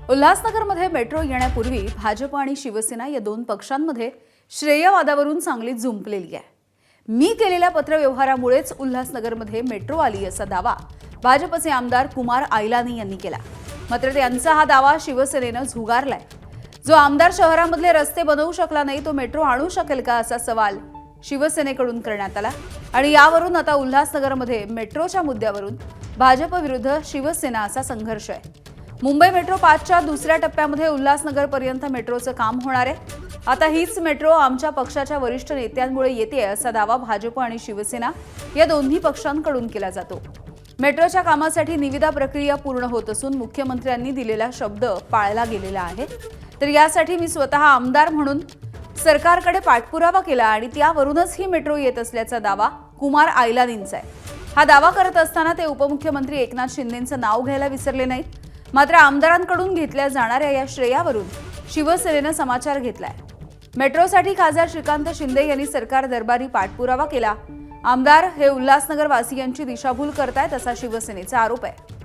उल्हासनगरमध्ये मेट्रो येण्यापूर्वी भाजप आणि शिवसेना या दोन पक्षांमध्ये श्रेयवादावरून चांगली जुंपलेली आहे। मी केलेल्या पत्रव्यवहारामुळेच उल्हासनगरमध्ये मेट्रो आली असा दावा भाजपचे आमदार कुमार आयलानी यांनी केला। मात्र त्यांचा हा दावा शिवसेनेनं झुगारलाय। जो आमदार शहरामधले रस्ते बनवू शकला नाही तो मेट्रो आणू शकेल का असा सवाल शिवसेनेकडून करण्यात आला आणि यावरून आता उल्हासनगरमध्ये मेट्रोच्या मुद्द्यावरून भाजप विरुद्ध शिवसेना असा संघर्ष आहे। मुंबई मेट्रो 5च्या दुसऱ्या टप्प्यामध्ये उल्हासनगरपर्यंत मेट्रोचं काम होणार आहे। आता हीच मेट्रो आमच्या पक्षाच्या वरिष्ठ नेत्यांमुळे येते असा दावा भाजप आणि शिवसेना या दोन्ही पक्षांकडून केला जातो। मेट्रोच्या कामासाठी निविदा प्रक्रिया पूर्ण होत असून मुख्यमंत्र्यांनी दिलेला शब्द पाळला गेलेला आहे। तर यासाठी मी स्वतः आमदार म्हणून सरकारकडे पाठपुरावा केला आणि त्यावरूनच ही मेट्रो येत असल्याचा दावा कुमार आयलानींचा आहे। हा दावा करत असताना ते उपमुख्यमंत्री एकनाथ शिंदेंचं नाव घ्यायला विसरले नाहीत। मात्र आमदारांकडून घेतल्या जाणाऱ्या या श्रेयावरून शिवसेनेनं समाचार घेतलाय। मेट्रोसाठी खासदार श्रीकांत शिंदे यांनी सरकार दरबारी पाठपुरावा केला। आमदार हे उल्हासनगर वासियांची दिशाभूल करतायत असा शिवसेनेचा आरोप आहे।